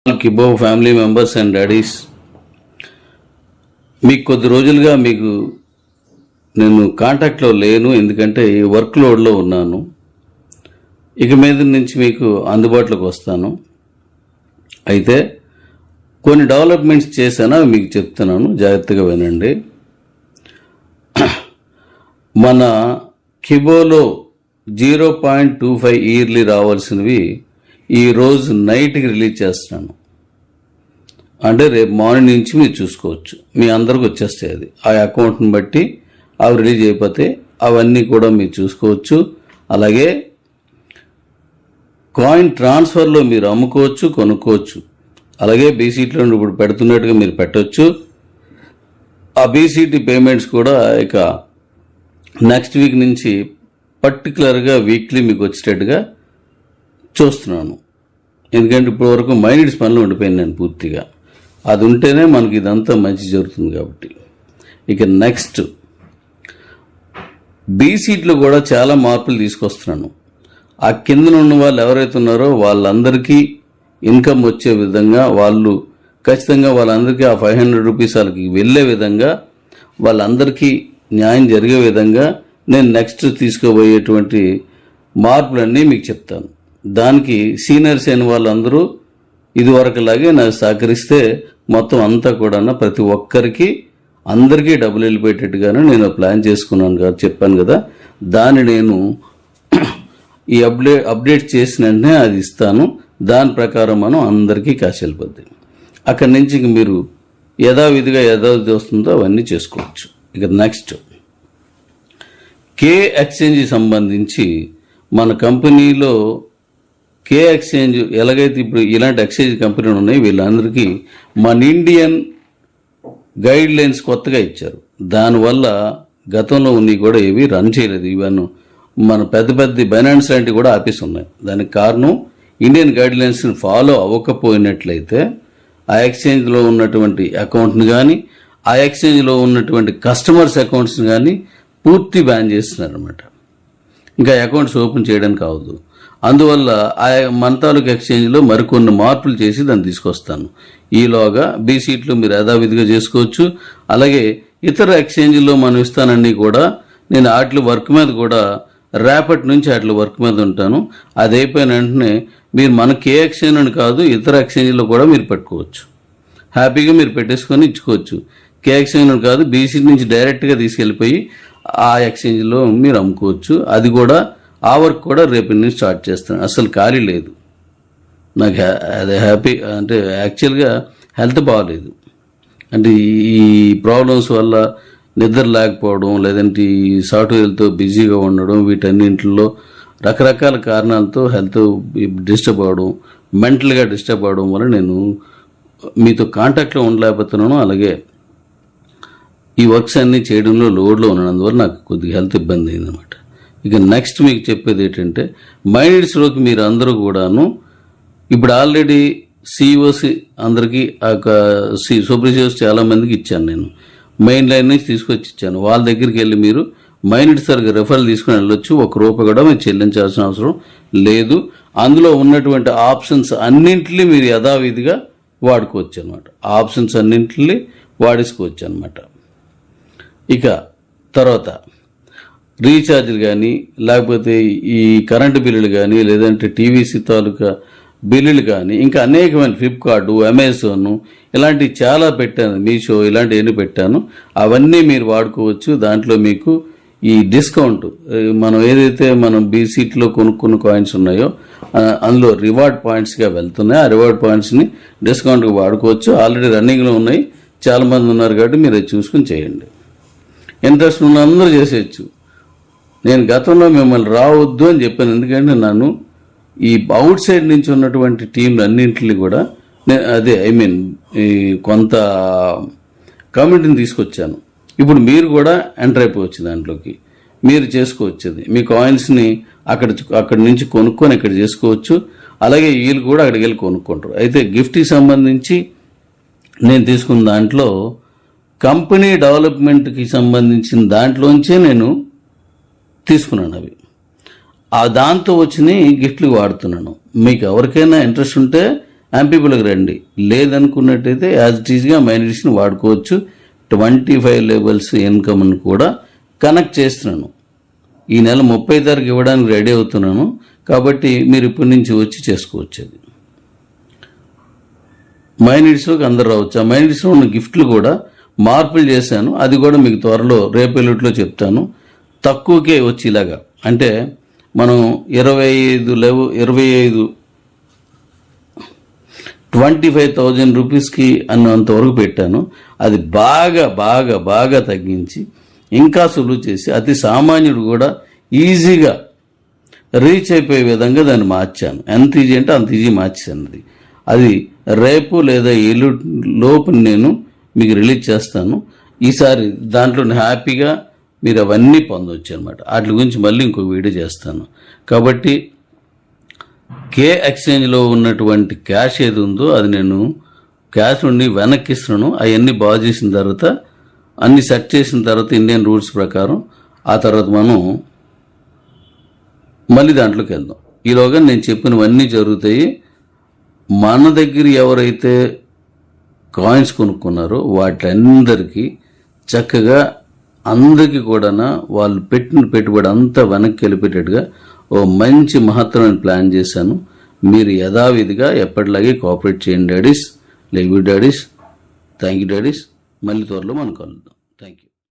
కిబో family members and daddy's, మీకు కొద్ది రోజులుగా నేను కాంటాక్ట్లో లేను, ఎందుకంటే ఈ వర్క్ లోడ్లో ఉన్నాను. ఇక మీద నుంచి మీకు అందుబాటులోకి వస్తాను. అయితే కొన్ని డెవలప్మెంట్స్ చేశాను, అవి మీకు చెప్తున్నాను, జాగ్రత్తగా వినండి. మన కిబోలో 0.25 ఇయర్లీ రావాల్సినవి ఈరోజు నైట్కి రిలీజ్ చేస్తున్నాను. అంటే రేపు మార్నింగ్ నుంచి మీరు చూసుకోవచ్చు, మీ అందరికి వచ్చేస్తాయి. అది ఆ అకౌంట్ని బట్టి అవి రిలీజ్ అయిపోతే అవన్నీ కూడా మీరు చూసుకోవచ్చు. అలాగే కాయిన్ ట్రాన్స్ఫర్లో మీరు అమ్ముకోవచ్చు, కొనుక్కోవచ్చు. అలాగే బీసీటీలో ఇప్పుడు పెడుతున్నట్టుగా మీరు పెట్టవచ్చు. ఆ బీసీటీ పేమెంట్స్ కూడా ఇక నెక్స్ట్ వీక్ నుంచి పర్టికులర్గా వీక్లీ మీకు వచ్చేటట్టుగా చూస్తున్నాను. ఎందుకంటే ఇప్పటి వరకు మైనిడ్స్ పనులు ఉండిపోయింది నేను పూర్తిగా. అది ఉంటేనే మనకి ఇదంతా మంచి జరుగుతుంది కాబట్టి. ఇక నెక్స్ట్ బీసీట్లో కూడా చాలా మార్పులు తీసుకొస్తున్నాను. ఆ కింద ఉన్న వాళ్ళు ఎవరైతే ఉన్నారో వాళ్ళందరికీ ఇన్కమ్ వచ్చే విధంగా, వాళ్ళు ఖచ్చితంగా వాళ్ళందరికీ ఆ 500 రూపీస్ వాళ్ళకి వెళ్ళే విధంగా, వాళ్ళందరికీ న్యాయం జరిగే విధంగా నేను నెక్స్ట్ తీసుకోబోయేటువంటి మార్పులన్నీ మీకు చెప్తాను. దానికి సీనియర్స్ అయిన వాళ్ళందరూ ఇదివరకులాగే నాకు సహకరిస్తే మొత్తం అంతా కూడా ప్రతి ఒక్కరికి అందరికీ డబ్బులు వెళ్ళిపోయేటట్టుగానే నేను ప్లాన్ చేసుకున్నాను కదా, చెప్పాను కదా. దాన్ని నేను ఈ అప్డేట్ చేసిన వెంటనే అది ఇస్తాను. దాని ప్రకారం మనం అందరికీ కాసి వెళ్ళిపోద్ది. అక్కడి నుంచి ఇంక మీరు యథావిధిగా యథావిధి వస్తుందో అవన్నీ చేసుకోవచ్చు. ఇక నెక్స్ట్ కే ఎక్స్చేంజ్ సంబంధించి మన కంపెనీలో కే ఎక్స్చేంజ్ ఎలాగైతే ఇప్పుడు ఇలాంటి ఎక్స్చేంజ్ కంపెనీలు ఉన్నాయి, వీళ్ళందరికీ మన ఇండియన్ గైడ్ లైన్స్ కొత్తగా ఇచ్చారు. దానివల్ల గతంలో ఉన్నవి కూడా ఏవి రన్ చేయలేదు. ఇవన్నీ మన పెద్ద పెద్ద బైనాన్స్ లాంటివి కూడా ఆపేసి ఉన్నాయి. దానికి కారణం ఇండియన్ గైడ్ లైన్స్ని ఫాలో అవ్వకపోయినట్లయితే ఆ ఎక్స్చేంజ్లో ఉన్నటువంటి అకౌంట్ని కానీ, ఆ ఎక్స్చేంజ్లో ఉన్నటువంటి కస్టమర్స్ అకౌంట్స్ని కానీ పూర్తి బ్యాన్ చేస్తున్నారన్నమాట. ఇంకా అకౌంట్స్ ఓపెన్ చేయడానికి అవ్వదు. అందువల్ల ఆ మన తాలూకు ఎక్స్చేంజ్లో మరికొన్ని మార్పులు చేసి దాన్ని తీసుకొస్తాను. ఈలోగా బీసీట్లు మీరు యథావిధిగా చేసుకోవచ్చు. అలాగే ఇతర ఎక్స్చేంజ్లో మనం ఇస్తానన్నీ కూడా నేను వాటి వర్క్ మీద కూడా రేపటి నుంచి వాటి వర్క్ మీద ఉంటాను. అది అయిపోయిన వెంటనే మీరు మన కే ఎక్స్చేంజ్ అని కాదు, ఇతర ఎక్స్చేంజ్లో కూడా మీరు పెట్టుకోవచ్చు. హ్యాపీగా మీరు పెట్టేసుకొని ఇచ్చుకోవచ్చు. కే ఎక్స్చేంజ్ అని కాదు, బీసీ నుంచి డైరెక్ట్గా తీసుకెళ్ళిపోయి ఆ ఎక్స్చేంజ్లో మీరు అమ్ముకోవచ్చు. అది కూడా ఆ వర్క్ కూడా రేపు నుంచి స్టార్ట్ చేస్తాను. అసలు ఖాళీ లేదు నాకు. అది హ్యాపీ అంటే యాక్చువల్గా హెల్త్ బాగాలేదు, అంటే ఈ ప్రాబ్లమ్స్ వల్ల నిద్ర లేకపోవడం, లేదంటే ఈ సాఫ్ట్వేర్తో బిజీగా ఉండడం, వీటన్నింటిలో రకరకాల కారణాలతో హెల్త్ డిస్టర్బ్ అవ్వడం, మెంటల్గా డిస్టర్బ్ అవ్వడం వల్ల నేను మీతో కాంటాక్ట్లో ఉండలేకపోతున్నాను. అలాగే ఈ వర్క్స్ అన్నీ చేయడంలో లోడ్లో ఉన్నందువల్ల నాకు కొద్దిగా హెల్త్ ఇబ్బంది అయిందన్నమాట. ఇక నెక్స్ట్ మీకు చెప్పేది ఏంటంటే మైనిడ్స్లోకి మీరు అందరూ కూడాను ఇప్పుడు ఆల్రెడీ సిఇఓసి అందరికీ సూపర్వైజర్స్ చాలామందికి ఇచ్చాను. నేను మెయిన్ లైన్ నుంచి తీసుకొచ్చి ఇచ్చాను. వాళ్ళ దగ్గరికి వెళ్ళి మీరు మైనిడ్స్ తరగతి రెఫరల్ తీసుకుని వెళ్ళొచ్చు. ₹1 కూడా మీరు చెల్లించాల్సిన అవసరం లేదు. అందులో ఉన్నటువంటి ఆప్షన్స్ అన్నింటినీ మీరు యథావిధిగా వాడుకోవచ్చు అనమాట. ఆప్షన్స్ అన్నింటినీ వాడేసుకోవచ్చు అనమాట. ఇక తర్వాత రీఛార్జ్లు కానీ, లేకపోతే ఈ కరెంటు బిల్లులు కానీ, లేదంటే టీవీసీ తాలూకా బిల్లులు కానీ, ఇంకా అనేకమైన ఫ్లిప్కార్టు, అమెజాన్ ఇలాంటివి చాలా పెట్టాను, మీషో ఇలాంటివన్నీ పెట్టాను. అవన్నీ మీరు వాడుకోవచ్చు. దాంట్లో మీకు ఈ డిస్కౌంట్ మనం ఏదైతే మనం బీసీట్లో కొనుక్కున్న కాయిన్స్ ఉన్నాయో అందులో రివార్డ్ పాయింట్స్గా వెళ్తున్నాయి. ఆ రివార్డ్ పాయింట్స్ని డిస్కౌంట్గా వాడుకోవచ్చు. ఆల్రెడీ రన్నింగ్లో ఉన్నాయి, చాలామంది ఉన్నారు కాబట్టి మీరు అది చూసుకుని చేయండి. ఇంట్రెస్ట్ ఉన్న అందరూ చేసేయచ్చు. నేను గతంలో మిమ్మల్ని రావద్దు అని చెప్పాను, ఎందుకంటే నన్ను ఈ అవుట్ సైడ్ నుంచి ఉన్నటువంటి టీంలు అన్నింటినీ కూడా ఈ కొంత కమిటీని తీసుకొచ్చాను. ఇప్పుడు మీరు కూడా ఎంటర్ అయిపోవచ్చు, దాంట్లోకి మీరు చేసుకోవచ్చుది. మీ కాయిన్స్ని అక్కడి నుంచి కొనుక్కొని ఇక్కడ చేసుకోవచ్చు. అలాగే వీళ్ళు కూడా అక్కడికి వెళ్ళి కొనుక్కుంటారు. అయితే గిఫ్ట్కి సంబంధించి నేను తీసుకున్న దాంట్లో కంపెనీ డెవలప్మెంట్కి సంబంధించిన దాంట్లోంచే నేను తీసుకున్నాను. అవి దాంతో వచ్చిన గిఫ్ట్లు వాడుతున్నాను. మీకు ఎవరికైనా ఇంట్రెస్ట్ ఉంటే యాంపీపుల్కి రండి. లేదనుకున్నట్టయితే యాజ్ ఇట్ ఈజ్గా మైనారిటీస్ని వాడుకోవచ్చు. 25 లెవెల్స్ ఇన్కమ్ని కూడా కనెక్ట్ చేస్తున్నాను. ఈ నెల 30 తారీఖు ఇవ్వడానికి రెడీ అవుతున్నాను. కాబట్టి మీరు ఇప్పటి నుంచి వచ్చి చేసుకోవచ్చు. అది మైనారిటీస్లోకి అందరు రావచ్చు. ఆ మైనారిటీస్లో ఉన్న గిఫ్ట్లు కూడా మార్పులు చేశాను. అది కూడా మీకు త్వరలో రేపెల్లుట్లో చెప్తాను. తక్కువకే వచ్చి ఇలాగా అంటే మనం 25,000 రూపీస్కి అన్నంతవరకు పెట్టాను. అది బాగా బాగా బాగా తగ్గించి ఇంకా సులువు చేసి అతి సామాన్యుడు కూడా ఈజీగా రీచ్ అయిపోయే విధంగా దాన్ని మార్చాను. ఎంత ఈజీ అంటే అంత ఈజీ మార్చాను. అది రేపు లేదా లోపు నేను మీకు రిలీజ్ చేస్తాను. ఈసారి దాంట్లో హ్యాపీగా మీరు అవన్నీ పొందవచ్చు అనమాట. వాటి గురించి మళ్ళీ ఇంకో వీడియో చేస్తాను. కాబట్టి కే ఎక్స్చేంజ్లో ఉన్నటువంటి క్యాష్ ఏది ఉందో అది నేను క్యాష్ నుండి వెనక్కిస్తున్నాను. అవన్నీ బాగు చేసిన తర్వాత అన్ని సెట్ చేసిన తర్వాత ఇండియన్ రూల్స్ ప్రకారం ఆ తర్వాత మనం మళ్ళీ దాంట్లోకి వెళ్దాం. ఈలోగా నేను చెప్పినవన్నీ జరుగుతాయి. మన దగ్గర ఎవరైతే కాయిన్స్ కొనుక్కున్నారో వాటిలందరికీ చక్కగా అందరికీ కూడా వాళ్ళు పెట్టిన పెట్టుబడి అంతా వెనక్కి వెళ్ళిపెట్టేట్టుగా ఓ మంచి మహత్తరమైన ప్లాన్ చేశాను. మీరు యథావిధిగా ఎప్పటిలాగే కోఆపరేట్ చేయండి daddies. Love you daddies. Thank you daddies. మళ్ళీ త్వరలో మనం కలుద్దాం. Thank you.